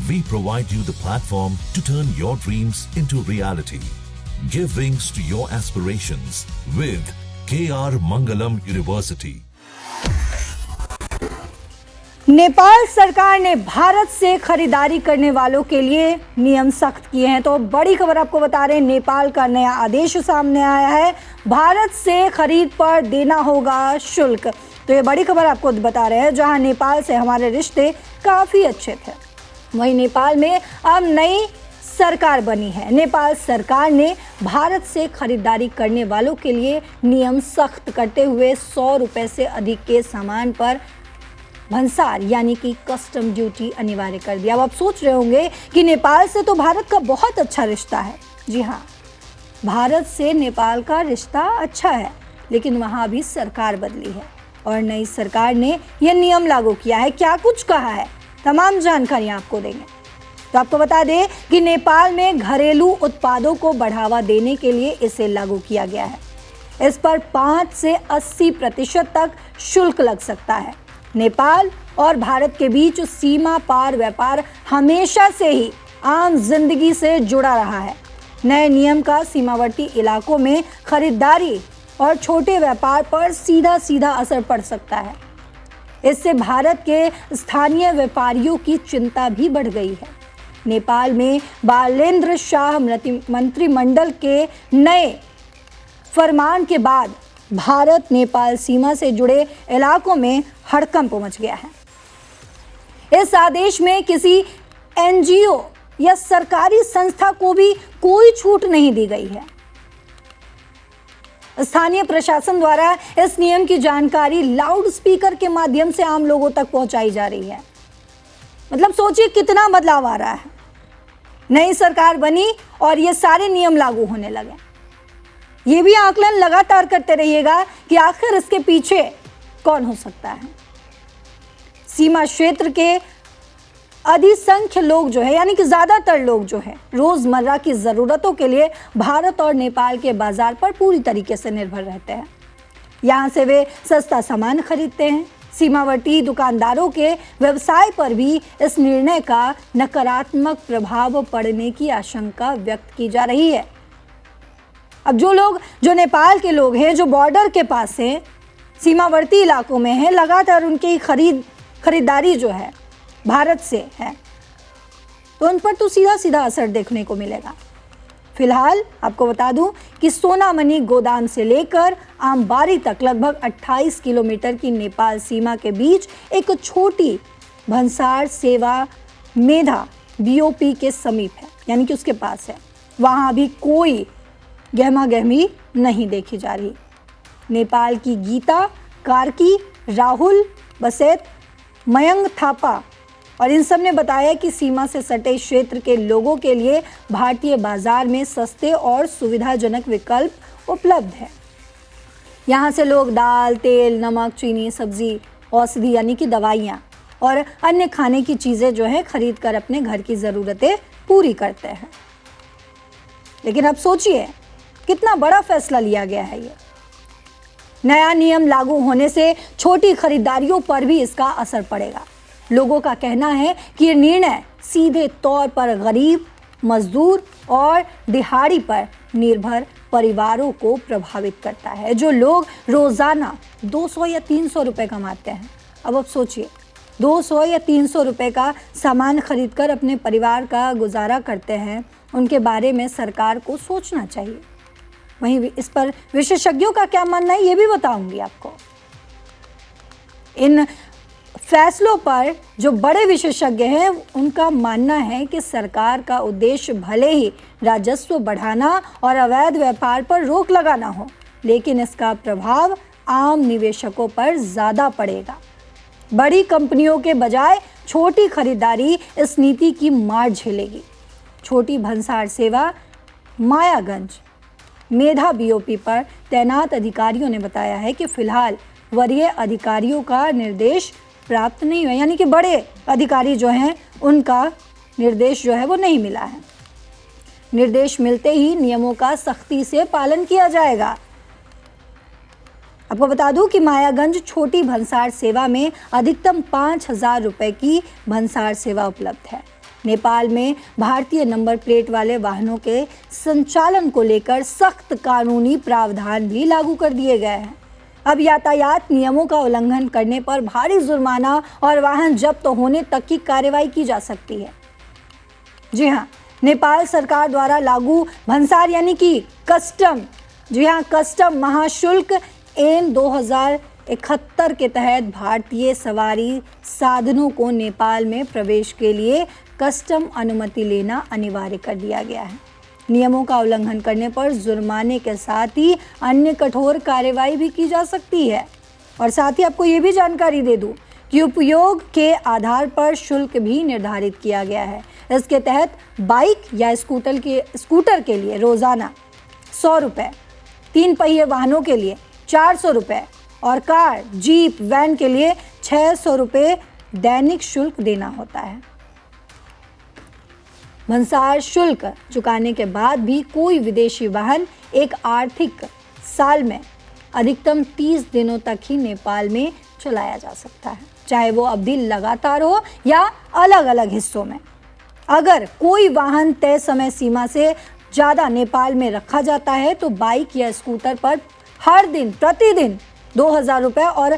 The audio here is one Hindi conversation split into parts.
We provide you the platform to turn your dreams into reality. Give wings to your aspirations with KR Mangalam University. Nepal सरकार ने भारत से खरीदारी करने वालों के लिए नियम सख्त किए हैं। तो बड़ी खबर आपको बता रहे हैं, नेपाल का नया आदेश सामने आया है। भारत से खरीद पर देना होगा शुल्क। तो ये बड़ी खबर आपको बता रहे हैं, जहां नेपाल से हमारे रिश्ते काफ़ी अच्छे थे, वहीं नेपाल में अब नई सरकार बनी है। नेपाल सरकार ने भारत से खरीदारी करने वालों के लिए नियम सख्त करते हुए 100 रुपये से अधिक के सामान पर भंसार यानी कि कस्टम ड्यूटी अनिवार्य कर दिया। अब आप सोच रहे होंगे कि नेपाल से तो भारत का बहुत अच्छा रिश्ता है। जी हाँ, भारत से नेपाल का रिश्ता अच्छा है, लेकिन वहाँ भी सरकार बदली है और नई सरकार ने यह नियम लागू किया है। क्या कुछ कहा है, तमाम जानकारी आपको देंगे। तो आपको बता दें कि नेपाल में घरेलू उत्पादों को बढ़ावा देने के लिए इसे लागू किया गया है। इस पर 5 से 80% तक शुल्क लग सकता है। नेपाल और भारत के बीच सीमा पार व्यापार हमेशा से ही आम जिंदगी से जुड़ा रहा है। नए नियम का सीमावर्ती इलाकों में खरीदारी और छोटे व्यापार पर सीधा सीधा असर पड़ सकता है। इससे भारत के स्थानीय व्यापारियों की चिंता भी बढ़ गई है। नेपाल में बालेंद्र शाह मंत्रिमंडल के नए फरमान के बाद भारत नेपाल सीमा से जुड़े इलाकों में हड़कंप मच गया है। इस आदेश में किसी एनजीओ या सरकारी संस्था को भी कोई छूट नहीं दी गई है। स्थानीय प्रशासन द्वारा इस नियम की जानकारी लाउड स्पीकर के माध्यम से आम लोगों तक पहुंचाई जा रही है। मतलब सोचिए कितना बदलाव आ रहा है। नई सरकार बनी और ये सारे नियम लागू होने लगे। ये भी आकलन लगातार करते रहिएगा कि आखिर इसके पीछे कौन हो सकता है। सीमा क्षेत्र के अधिसंख्य लोग जो है, यानी कि ज़्यादातर लोग जो है, रोज़मर्रा की ज़रूरतों के लिए भारत और नेपाल के बाज़ार पर पूरी तरीके से निर्भर रहते हैं। यहाँ से वे सस्ता सामान खरीदते हैं। सीमावर्ती दुकानदारों के व्यवसाय पर भी इस निर्णय का नकारात्मक प्रभाव पड़ने की आशंका व्यक्त की जा रही है। अब जो नेपाल के लोग हैं, जो बॉर्डर के पास हैं, सीमावर्ती इलाकों में हैं, लगातार उनकी खरीदारी जो है भारत से है, तो उन पर तो सीधा सीधा असर देखने को मिलेगा। फिलहाल आपको बता दूं कि सोनामणि गोदाम से लेकर आमबारी तक लगभग 28 किलोमीटर की नेपाल सीमा के बीच एक छोटी भंसार सेवा मेधा बीओपी के समीप है, यानी कि उसके पास है। वहाँ अभी कोई गहमा गहमी नहीं देखी जा रही। नेपाल की गीता कार्की, राहुल बसेत, मयंक थापा और इन सब ने बताया कि सीमा से सटे क्षेत्र के लोगों के लिए भारतीय बाजार में सस्ते और सुविधाजनक विकल्प उपलब्ध है। यहाँ से लोग दाल, तेल, नमक, चीनी, सब्जी, औषधि यानी कि दवाइयाँ और अन्य खाने की चीज़ें जो है खरीद कर अपने घर की ज़रूरतें पूरी करते हैं। लेकिन अब सोचिए कितना बड़ा फैसला लिया गया है। ये नया नियम लागू होने से छोटी खरीदारियों पर भी इसका असर पड़ेगा। लोगों का कहना है कि ये निर्णय सीधे तौर पर गरीब, मजदूर और दिहाड़ी पर निर्भर परिवारों को प्रभावित करता है, जो लोग रोज़ाना 200 या 300 रुपये कमाते हैं। अब सोचिए 200 या 300 रुपये का सामान खरीदकर अपने परिवार का गुजारा करते हैं, उनके बारे में सरकार को सोचना चाहिए। वहीं इस पर विशेषज्ञों का क्या मानना है, ये भी बताऊंगी आपको। इन फैसलों पर जो बड़े विशेषज्ञ हैं, उनका मानना है कि सरकार का उद्देश्य भले ही राजस्व बढ़ाना और अवैध व्यापार पर रोक लगाना हो, लेकिन इसका प्रभाव आम निवेशकों पर ज़्यादा पड़ेगा। बड़ी कंपनियों के बजाय छोटी खरीदारी इस नीति की मार झेलेगी। छोटी भंसार सेवा मायागंज मेधा बीओपी पर तैनात अधिकारियों ने बताया है कि फिलहाल वरीय अधिकारियों का निर्देश प्राप्त नहीं हुआ, यानी कि बड़े अधिकारी जो हैं उनका निर्देश जो है वो नहीं मिला है। निर्देश मिलते ही नियमों का सख्ती से पालन किया जाएगा। आपको बता दूं कि मायागंज छोटी भंसार सेवा में अधिकतम 5,000 रुपये की भंसार सेवा उपलब्ध है। नेपाल में भारतीय नंबर प्लेट वाले वाहनों के संचालन को लेकर सख्त कानूनी प्रावधान भी लागू कर दिए गए हैं। अब यातायात नियमों का उल्लंघन करने पर भारी जुर्माना और वाहन जब्त होने तक की कार्रवाई की जा सकती है। जी हाँ, नेपाल सरकार द्वारा लागू भंसार यानी कि कस्टम, जी हाँ, कस्टम महाशुल्क एन 2071 के तहत भारतीय सवारी साधनों को नेपाल में प्रवेश के लिए कस्टम अनुमति लेना अनिवार्य कर दिया गया है। नियमों का उल्लंघन करने पर जुर्माने के साथ ही अन्य कठोर कार्रवाई भी की जा सकती है। और साथ ही आपको ये भी जानकारी दे दूं कि उपयोग के आधार पर शुल्क भी निर्धारित किया गया है। इसके तहत बाइक या स्कूटर के लिए रोज़ाना 100 रुपये, 3 पहिए वाहनों के लिए 400 रुपये और कार, जीप, वैन के लिए 600 रुपये दैनिक शुल्क देना होता है। भंसार शुल्क चुकाने के बाद भी कोई विदेशी वाहन एक आर्थिक साल में अधिकतम 30 दिनों तक ही नेपाल में चलाया जा सकता है, चाहे वो अवधि लगातार हो या अलग अलग हिस्सों में। अगर कोई वाहन तय समय सीमा से ज़्यादा नेपाल में रखा जाता है तो बाइक या स्कूटर पर हर दिन प्रतिदिन 2000 रुपये और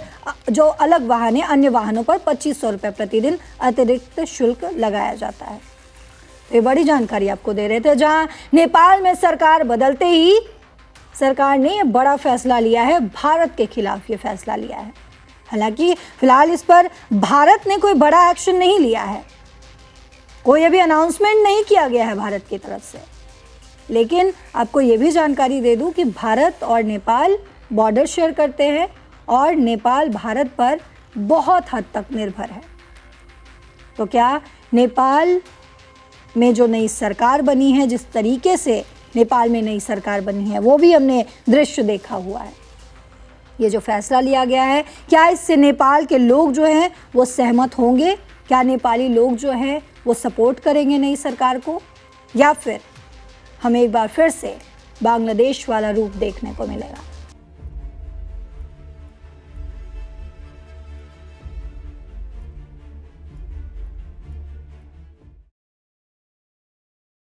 जो अलग वाहन है अन्य वाहनों पर 2500 रुपये प्रतिदिन अतिरिक्त शुल्क लगाया जाता है। ये बड़ी जानकारी आपको दे रहे थे, जहां नेपाल में सरकार बदलते ही सरकार ने ये बड़ा फैसला लिया है, भारत के खिलाफ ये फैसला लिया है। हालांकि फिलहाल इस पर भारत ने कोई बड़ा एक्शन नहीं लिया है, कोई अभी अनाउंसमेंट नहीं किया गया है भारत की तरफ से। लेकिन आपको ये भी जानकारी दे दूं कि भारत और नेपाल बॉर्डर शेयर करते हैं और नेपाल भारत पर बहुत हद तक निर्भर है। तो क्या नेपाल में जो नई सरकार बनी है, जिस तरीके से नेपाल में नई सरकार बनी है, वो भी हमने दृश्य देखा हुआ है। ये जो फैसला लिया गया है, क्या इससे नेपाल के लोग जो हैं वो सहमत होंगे? क्या नेपाली लोग जो हैं वो सपोर्ट करेंगे नई सरकार को, या फिर हमें एक बार फिर से बांग्लादेश वाला रूप देखने को मिलेगा?